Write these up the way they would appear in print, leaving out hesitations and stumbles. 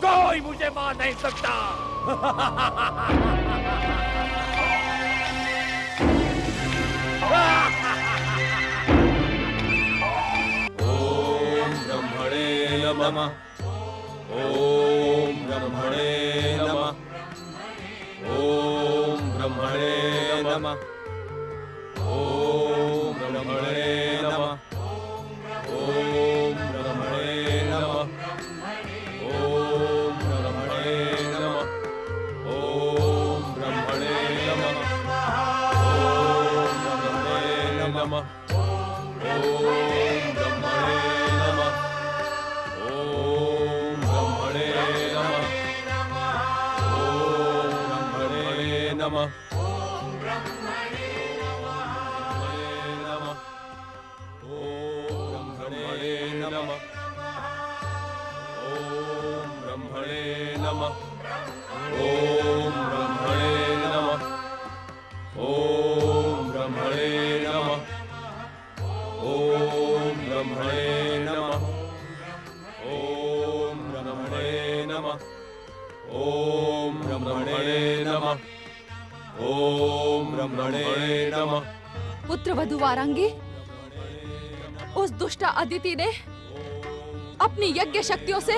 कोई मुझे मार नहीं सकता। ओम ब्रह्मणे नमः। ओम ब्रह्मणे नमः। ओम ब्रह्मणे नमः। ओम ब्रह्मणे नमः। ओम ब्रह्मणे नमः। ओम ब्रह्मणे नमः। ओम ब्रह्मणे नमः। ओम ब्रह्मणे नमः। ओम ब्रह्मणे नमः। ओम ब्रह्मणे नमः। ओम ब्रह्मणे नमः। ओम ब्रह्मणे नमः। ओम ब्रह्मणे नमः। ओम ब्रह्मणे नमः। ओम ब्रह्मणे नमः। ओम ब्रह्मणे नमः। ओम ब्रह्मणे नमः। ओम ब्रह्मणे नमः। ओम ब्रह्मणे नमः। पुत्र वधु वारांगी, उस दुष्ट अदिति ने अपनी यज्ञ शक्तियों से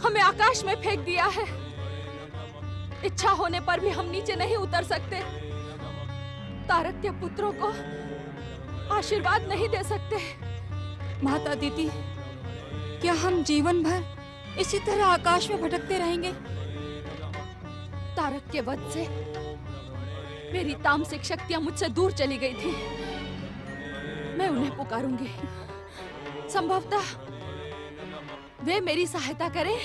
हमें आकाश में फेंक दिया है। इच्छा होने पर भी हम नीचे नहीं उतर सकते। तारक के पुत्रों को आशीर्वाद नहीं दे सकते। माता दीदी, क्या हम जीवन भर इसी तरह आकाश में भटकते रहेंगे? तारक के वध से मेरी तामसिक शक्तियां मुझसे दूर चली गई थी। मैं उन्हें पुकारूंगी। संभवतः वे मेरी सहायता करें।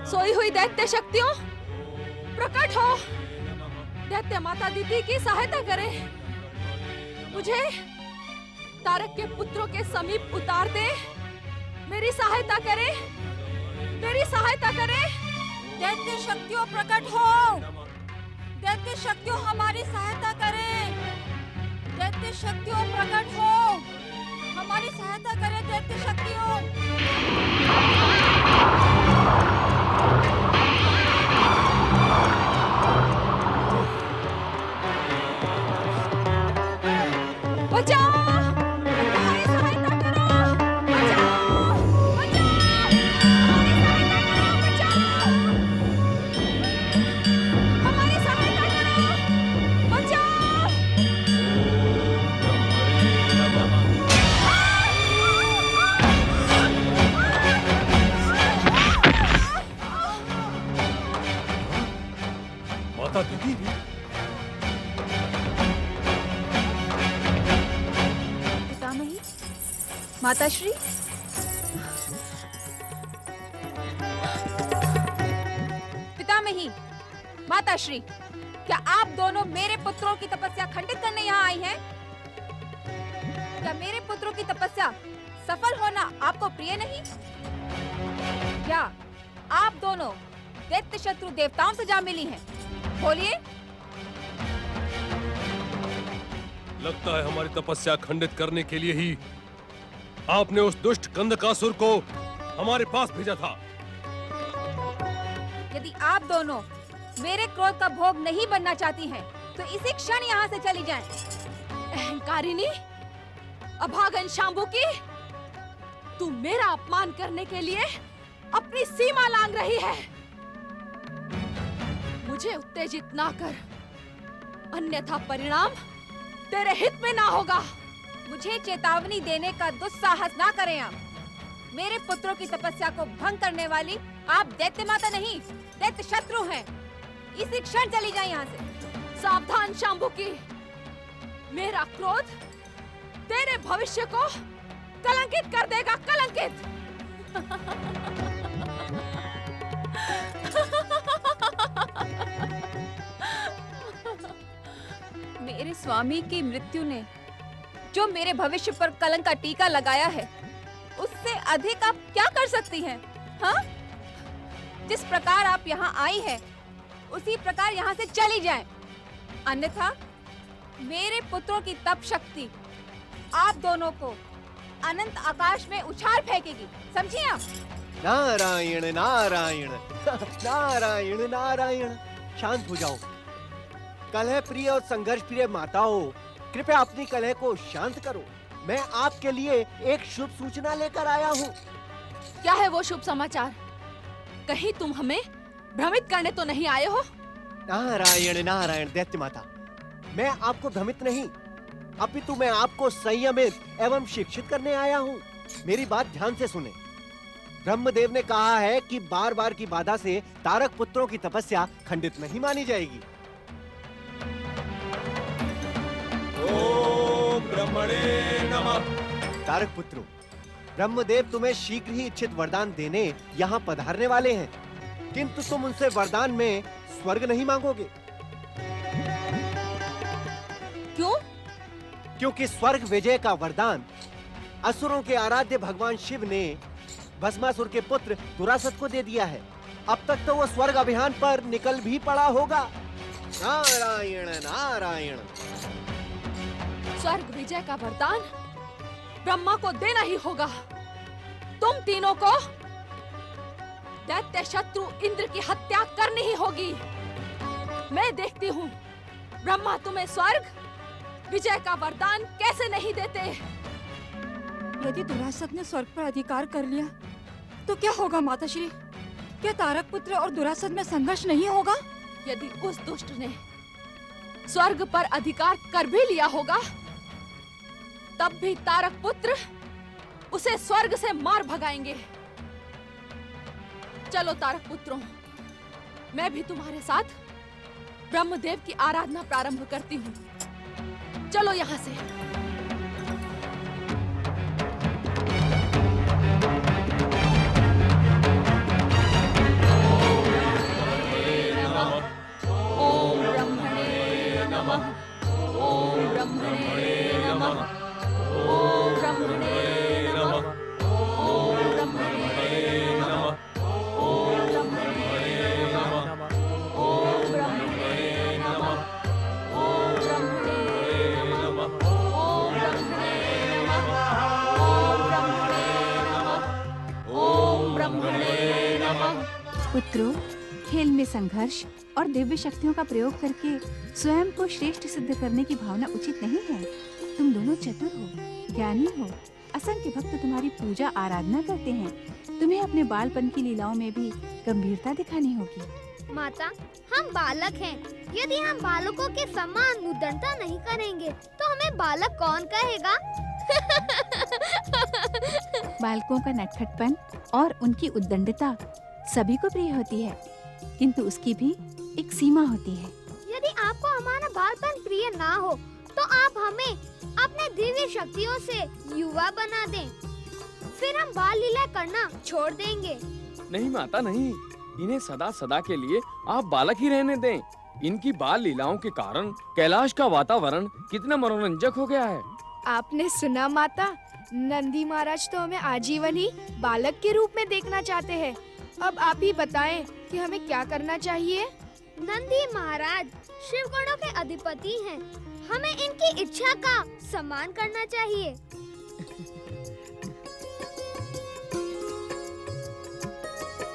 सोई हुई दैत्य शक्तियों, प्रकट हो। दैत्य माता दीदी की सहायता करें। मुझे तारक के पुत्रों के समीप उतार दे। मेरी सहायता करें। मेरी सहायता करें। दैत्य शक्तियों प्रकट हो। दैत्य शक्तियों हमारी सहायता करें। दैत्य शक्तियों प्रकट हो। हमारी सहायता करें दैत्य शक्तियों। बचाओ! हमारी सहायता करो! बचाओ! बचाओ! हमारी सहायता करो! बचाओ! माता दीदी, पितामही, माताश्री, पितामही, माताश्री, क्या आप दोनों मेरे पुत्रों की तपस्या खंडित करने यहाँ आई हैं? क्या मेरे पुत्रों की तपस्या सफल होना आपको प्रिय नहीं? क्या आप दोनों दैत्य शत्रु देवताओं से जा मिली हैं? बोलिए। लगता है हमारी तपस्या खंडित करने के लिए ही आपने उस दुष्ट कंदकासुर को हमारे पास भेजा था। यदि आप दोनों मेरे क्रोध का भोग नहीं बनना चाहती हैं, तो इसी क्षण यहाँ से चली जाएं। अहंकारिणी, अभागन शांभुकी, तू मेरा अपमान करने के लिए अपनी सीमा लांघ रही है। मुझे उत्तेजित ना कर, अन्यथा परिणाम तेरे हित में ना होगा। मुझे चेतावनी देने का दुस्साहस ना करें आप। मेरे पुत्रों की तपस्या को भंग करने वाली आप दैत्य माता नहीं, दैत्य शत्रु हैं। इसी क्षण चली जाए यहाँ से। सावधान शांभुकी, मेरा क्रोध तेरे भविष्य को कलंकित कर देगा, कलंकित। मेरे स्वामी की मृत्यु ने जो मेरे भविष्य पर कलंक का टीका लगाया है, उससे अधिक आप क्या कर सकती हैं? हाँ? जिस प्रकार आप यहाँ आई है, उसी प्रकार यहाँ से चली जाएं। अन्यथा मेरे पुत्रों की तप शक्ति आप दोनों को अनंत आकाश में उछाल फेंकेगी। समझिए आप? नारायण नारायण नारायण नारायण। शांत हो जाओ। कलह प्रिय और संघर्ष प्रिय माताओं, कृपया अपनी कलह को शांत करो। मैं आपके लिए एक शुभ सूचना लेकर आया हूँ। क्या है वो शुभ समाचार? कहीं तुम हमें भ्रमित करने तो नहीं आए हो? नारायण नारायण दैत्य माता, मैं आपको भ्रमित नहीं, अपितु मैं आपको संयमित एवं शिक्षित करने आया हूँ। मेरी बात ध्यान से सुने। ब्रह्मदेव ने कहा है कि बार बार की बाधा से तारक पुत्रों की तपस्या खंडित नहीं मानी जाएगी। ओम ब्रह्मणे नमः। तारक पुत्रों, ब्रह्मदेव तुम्हें शीघ्र ही इच्छित वरदान देने यहाँ पधारने वाले हैं, किंतु तुम उनसे वरदान में स्वर्ग नहीं मांगोगे। क्यों? क्योंकि स्वर्ग विजय का वरदान असुरों के आराध्य भगवान शिव ने भस्मासुर के पुत्र दुरासत को दे दिया है। अब तक तो वो स्वर्ग अभियान पर निकल भी पड़ा होगा। नारायण नारायण। स्वर्ग विजय का वरदान ब्रह्मा को देना ही होगा। तुम तीनों को दैत्य शत्रु इंद्र की हत्या करनी ही होगी। मैं देखती हूँ ब्रह्मा तुम्हें स्वर्ग विजय का वरदान कैसे नहीं देते। यदि दुरासत ने स्वर्ग पर अधिकार कर लिया तो क्या होगा माताश्री? क्या तारक पुत्र और दुरासत में संघर्ष नहीं होगा? यदि उस दुष्ट ने स्वर्ग पर अधिकार कर भी लिया होगा, तब भी तारक पुत्र उसे स्वर्ग से मार भगाएंगे। चलो तारक पुत्रों, मैं भी तुम्हारे साथ ब्रह्मदेव की आराधना प्रारंभ करती हूँ। चलो यहाँ से। ओम ब्रह्मणे नमः। ओम ब्रह्मणे नमः। ओम ब्रह्मणे नमः। ओम ब्रह्मणे नमः। ओम ब्रह्मणे नमः। ओम ब्रह्मणे नमः। ओम ब्रह्मणे नमः। ओम ब्रह्मणे नमः। ओम ब्रह्मणे नमः। पुत्रों, खेल में संघर्ष और दिव्य शक्तियों का प्रयोग करके स्वयं को श्रेष्ठ सिद्ध करने की भावना उचित नहीं है। तुम दोनों चतुर हो, ज्ञानी हो, असंख्य भक्त तुम्हारी पूजा आराधना करते हैं। तुम्हें अपने बालपन की लीलाओं में भी गंभीरता दिखानी होगी। माता, हम बालक हैं। यदि हम बालकों के समान उद्दंडता नहीं करेंगे तो हमें बालक कौन कहेगा? बालकों का नटखटपन और उनकी उद्दंडता सभी को प्रिय होती है, किंतु उसकी भी एक सीमा होती है। यदि आपको हमारा बालपन प्रिय ना हो तो आप हमें अपने दिव्य शक्तियों से युवा बना दें, फिर हम बाल लीला करना छोड़ देंगे। नहीं माता नहीं, इन्हें सदा सदा के लिए आप बालक ही रहने दें। इनकी बाल लीलाओं के कारण कैलाश का वातावरण कितना मनोरंजक हो गया है। आपने सुना माता, नंदी महाराज तो हमें आजीवन ही बालक के रूप में देखना चाहते हैं। अब आप ही बताएं कि हमें क्या करना चाहिए। नंदी महाराज शिव गणों के अधिपति हैं। हमें इनकी इच्छा का सम्मान करना चाहिए।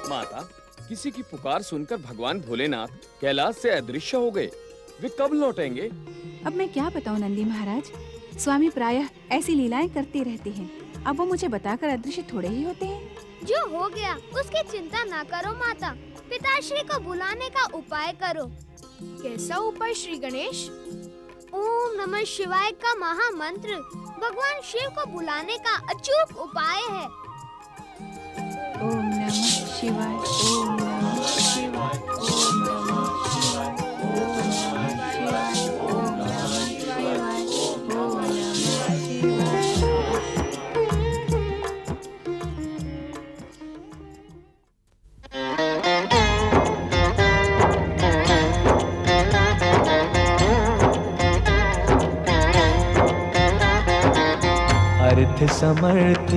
माता, किसी की पुकार सुनकर भगवान भोलेनाथ कैलाश से अदृश्य हो गए। वे कब लौटेंगे? अब मैं क्या बताऊं नंदी महाराज, स्वामी प्रायः ऐसी लीलाएं करते रहते हैं। अब वो मुझे बताकर अदृश्य थोड़े ही होते हैं। जो हो गया उसकी चिंता ना करो माता, पिताश्री को बुलाने का उपाय करो। कैसा उपाय श्री गणेश? ओम नमः शिवाय का महामंत्र भगवान शिव को बुलाने का अचूक उपाय है। ओम नमः शिवाय, ओम नमः शिवाय, ओम नमः शिवाय, ओम नमः शिवाय, ओम नमः शिवाय, ओम नमः शिवाय। अर्थ समर्थ